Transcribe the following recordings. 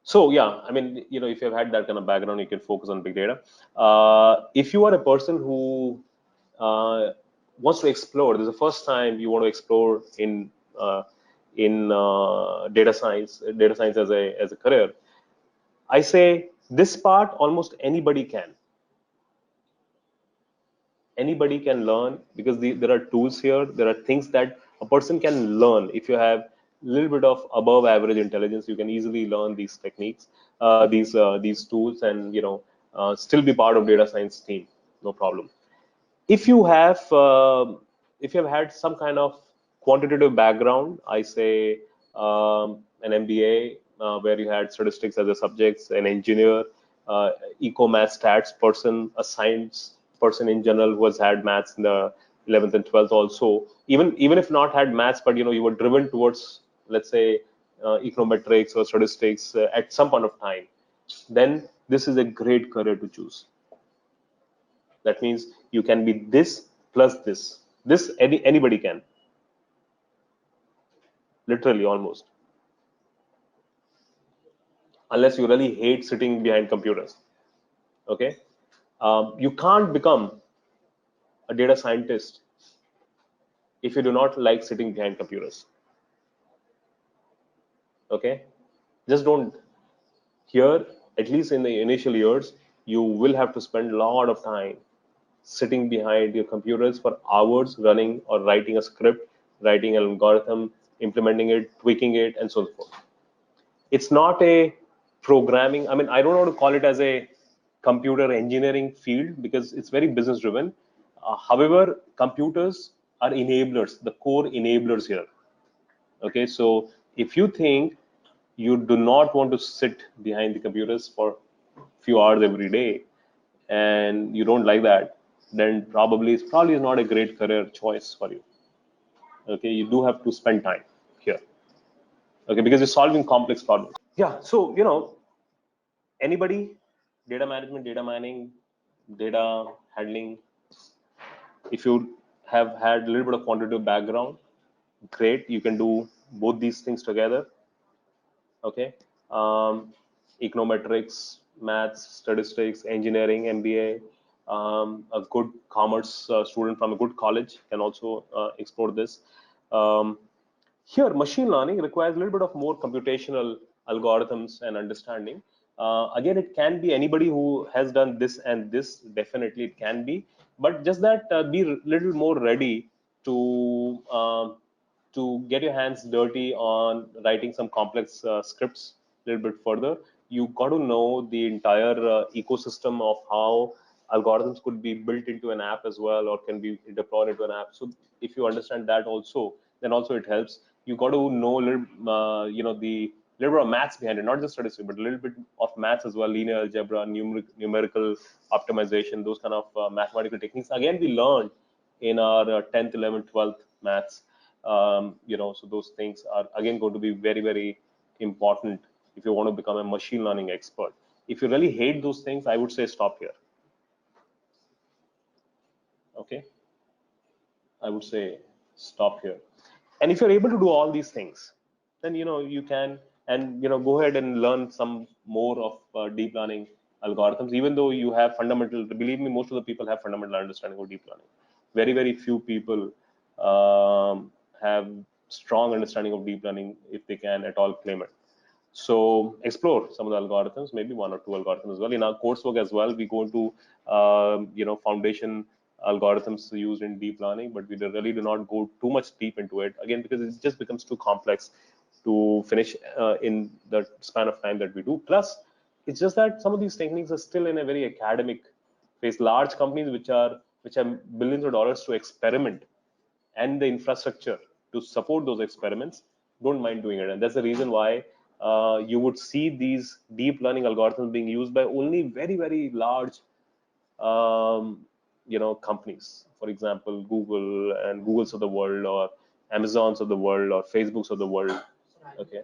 So yeah, I mean, if you've had that kind of background, you can focus on big data. If you are a person who uh, wants to explore, this is the first time you want to explore uh, in data science as a career. I say this part almost anybody can learn, because there are tools here. There are things that a person can learn. If you have a little bit of above average intelligence, you can easily learn these techniques, these tools, and still be part of data science team, no problem. If you have had some kind of quantitative background, I say an MBA where you had statistics as a subjects, an engineer, eco math stats person, a science person in general who has had maths in the 11th and 12th also, even if not had maths, but you were driven towards, let's say, econometrics or statistics at some point of time, then this is a great career to choose. That means you can be this plus this. Anybody can, literally almost, unless you really hate sitting behind computers. Okay, you can't become a data scientist if you do not like sitting behind computers. Okay, just don't. Here, at least in the initial years, you will have to spend a lot of time sitting behind your computers for hours, running or writing a script, writing an algorithm, implementing it, tweaking it, and so forth. It's not a programming. I mean, I don't want to call it as a computer engineering field because it's very business driven. However, computers are enablers, the core enablers here. Okay, so if you think you do not want to sit behind the computers for few hours every day and you don't like that, then probably is not a great career choice for you. Okay, you do have to spend time here. Okay, because you're solving complex problems. Yeah, so anybody, data management, data mining, data handling, if you have had a little bit of quantitative background, great, you can do both these things together. Okay, econometrics, maths, statistics, engineering, MBA, a good commerce student from a good college can also explore this. um, Here, machine learning requires a little bit of more computational algorithms and understanding. Again, it can be anybody who has done this and this, definitely it can be, but just that be a little more ready to get your hands dirty on writing some complex scripts a little bit further. You got to know the entire ecosystem of how algorithms could be built into an app as well, or can be deployed into an app. So if you understand that also, then also it helps. You got to know a little, the little bit of maths behind it, not just statistics, but a little bit of maths as well, linear algebra, numerical optimization, those kind of mathematical techniques. Again, we learned in our 10th, 11th, 12th maths. So those things are again going to be very, very important if you want to become a machine learning expert. If you really hate those things, I would say stop here. Okay, I would say stop here. And if you're able to do all these things, then you can, and go ahead and learn some more of deep learning algorithms. Even though you have fundamental, believe me, most of the people have fundamental understanding of deep learning. Very, very few people have strong understanding of deep learning, if they can at all claim it. So explore some of the algorithms, maybe one or two algorithms as well. In our coursework as well, we go into foundation algorithms used in deep learning, but we really do not go too much deep into it, again because it just becomes too complex to finish in the span of time that we do. Plus, it's just that some of these techniques are still in a very academic phase. Large companies which have billions of dollars to experiment and the infrastructure to support those experiments don't mind doing it, and that's the reason why you would see these deep learning algorithms being used by only very, very large companies. For example, Google and Googles of the world, or Amazons of the world, or Facebooks of the world. Okay,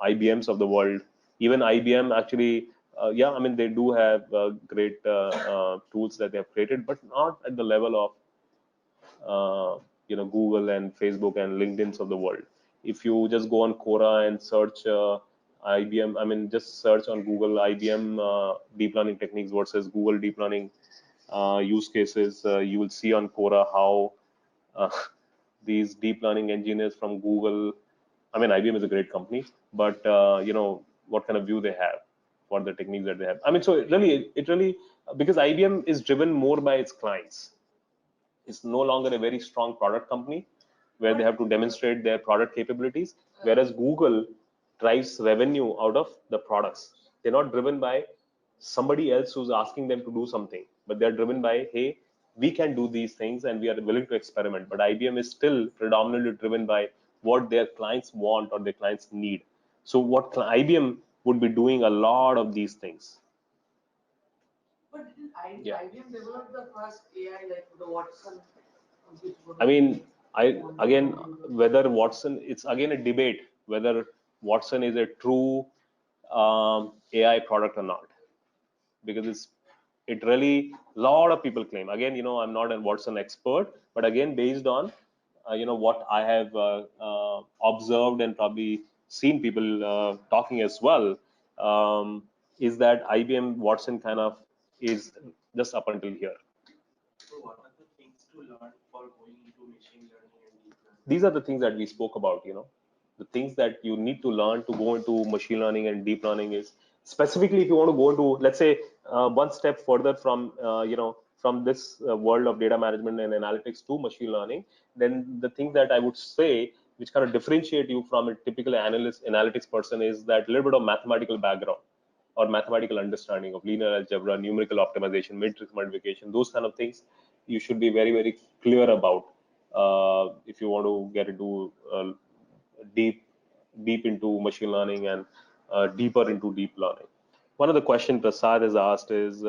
IBMs of the world. Even IBM actually, yeah, I mean they do have great tools that they have created, but not at the level of Google and Facebook and LinkedIn's of the world. If you just go on Quora and search IBM, I mean, just search on Google IBM deep learning techniques versus Google deep learning use cases. You will see on Quora how uh, these deep learning engineers from Google, I mean, IBM is a great company, but what kind of view they have for the techniques that they have. I mean, so it really, because IBM is driven more by its clients. It's no longer a very strong product company where they have to demonstrate their product capabilities, whereas Google drives revenue out of the products. They're not driven by somebody else who's asking them to do something, but they're driven by, hey, we can do these things and we are willing to experiment. But IBM is still predominantly driven by what their clients want or their clients need. So what IBM would be doing a lot of these things. But didn't Yeah. IBM develop the first AI like the Watson? Which I mean, again, whether Watson, it's again a debate whether Watson is a true AI product or not, because it really, lot of people claim. Again, I'm not a Watson expert, but again, based on what I have observed and probably seen people talking as well, is that IBM Watson kind of is just up until here. So what are the things to learn for going into machine learning and deep learning? These are the things that we spoke about. The things that you need to learn to go into machine learning and deep learning is, specifically if you want to go into, let's say, one step further from from this world of data management and analytics to machine learning, then the thing that I would say which kind of differentiate you from a typical analytics person is that little bit of mathematical background or mathematical understanding of linear algebra, numerical optimization, matrix multiplication, those kind of things you should be very, very clear about if you want to get into deep, deep into machine learning and deeper into deep learning. One of the questions Prasad has asked is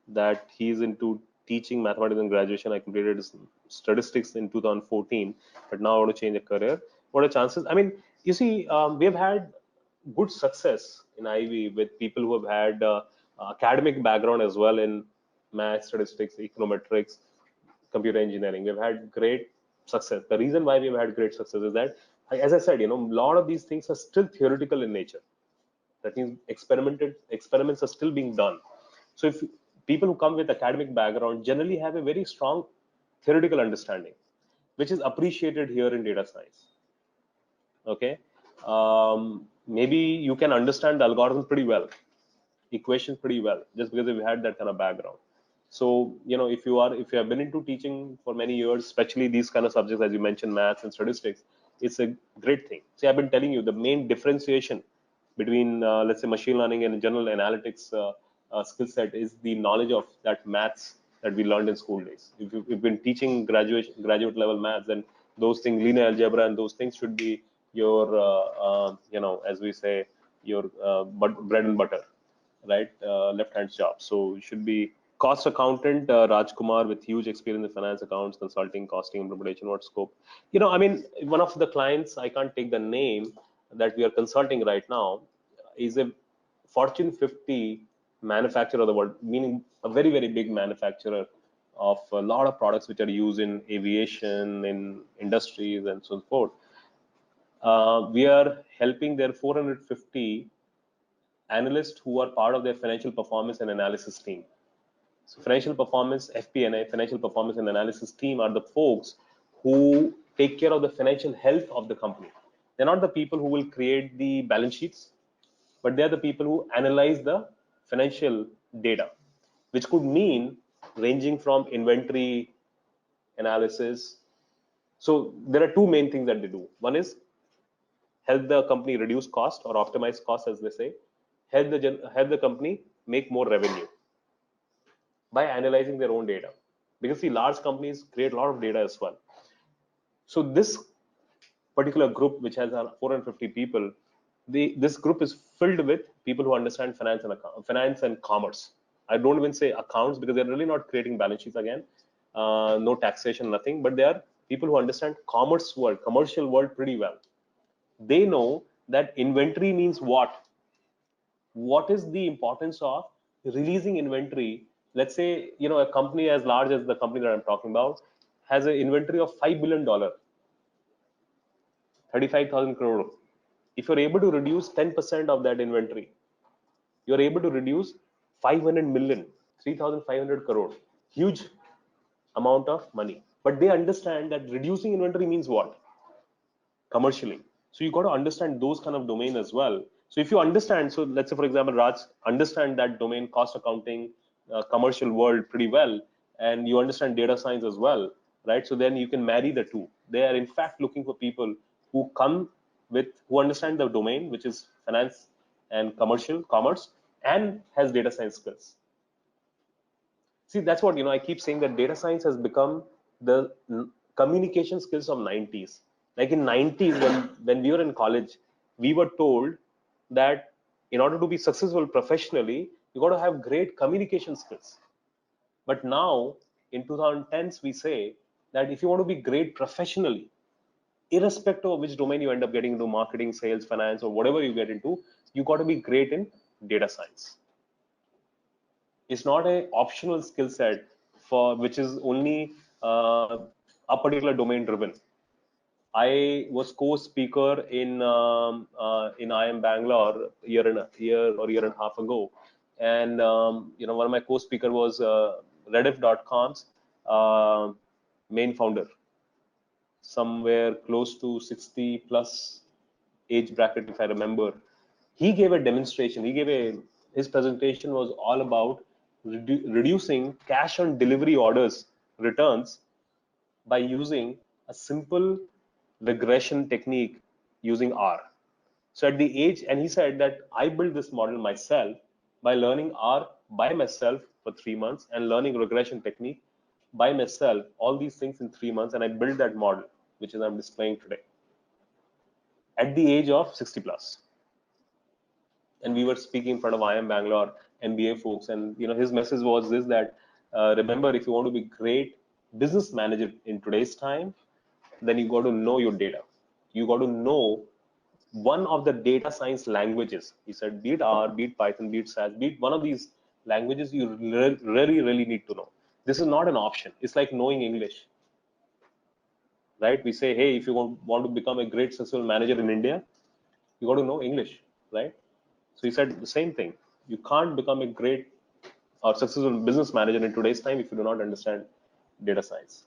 that he's into teaching mathematics in graduation. I completed statistics in 2014, but now I want to change a career. What are chances? I mean, you see, we have had good success in Ivy with people who have had academic background as well in math, statistics, econometrics, computer engineering. We've had great success. The reason why we've had great success is that, as I said, a lot of these things are still theoretical in nature. That means experiments are still being done. So if people who come with academic background generally have a very strong theoretical understanding, which is appreciated here in data science. Okay, maybe you can understand the algorithm pretty well, equations pretty well, just because you've had that kind of background. So if you have been into teaching for many years, especially these kind of subjects as you mentioned, maths and statistics, it's a great thing. See, I've been telling you the main differentiation between let's say machine learning and general analytics skill set is the knowledge of that maths that we learned in school days. If you've been teaching graduate level maths, then those things, linear algebra and those things should be your as we say, your bread and butter, right? Left hand job. So it should be cost accountant, Rajkumar, with huge experience in finance, accounts, consulting, costing, implementation. What scope? I mean, one of the clients, I can't take the name, that we are consulting right now is a Fortune 50 manufacturer of the world, meaning a very, very big manufacturer of a lot of products which are used in aviation, in industries, and so forth. We are helping their 450 analysts who are part of their financial performance and analysis team. So financial performance, FP&A, financial performance and analysis team are the folks who take care of the financial health of the company. They're not the people who will create the balance sheets, but they're the people who analyze the financial data, which could mean ranging from inventory analysis. So there are two main things that they do. One is help the company reduce cost or optimize cost, as they say. Help the company make more revenue by analyzing their own data, because see, large companies create a lot of data as well. So this particular group, which has 450 people, this group is filled with people who understand finance and commerce. I don't even say accounts, because they're really not creating balance sheets again, no taxation, nothing, but they are people who understand commercial world pretty well. They know that inventory means what is the importance of releasing inventory. Let's say a company as large as the company that I'm talking about has an inventory of $5 billion, 35,000 crore If you're able to reduce 10% of that inventory, you're able to reduce 500 million, 3,500 crore, huge amount of money. But they understand that reducing inventory means what? Commercially. So you got to understand those kind of domain as well. So if you understand, so let's say for example, Raj understand that domain, cost accounting, commercial world pretty well, and you understand data science as well, right? So then you can marry the two. They are in fact looking for people who come with, who understand the domain, which is finance and commerce, and has data science skills. See, that's what, I keep saying that data science has become the communication skills of 90s. Like in 90s, when we were in college, we were told that in order to be successful professionally, you got to have great communication skills. But now in 2010s, we say that if you want to be great professionally, irrespective of which domain you end up getting into, marketing, sales, finance, or whatever you get into, you got to be great in data science. It's not a optional skill set for which is only a particular domain driven. I was co-speaker in IIM Bangalore year and a half ago, and one of my co-speaker was Rediff.com's main founder, somewhere close to 60 plus age bracket, if I remember. He gave a demonstration. His presentation was all about reducing cash on delivery orders returns by using a simple regression technique using R. So at the age, and he said that I built this model myself by learning R by myself for 3 months and learning regression technique by myself, all these things in 3 months, and I built that model, which is I'm displaying today, at the age of 60 plus. And we were speaking in front of IIM Bangalore MBA folks, and his message was this, that remember, if you want to be great business manager in today's time, then you got to know your data. You got to know one of the data science languages. He said, be it R, be it Python, be it SAS, be it one of these languages, you really need to know. This is not an option. It's like knowing English, right? We say, hey, if you want to become a great successful manager in India, you got to know English, right? So he said the same thing. You can't become a great or successful business manager in today's time if you do not understand data science.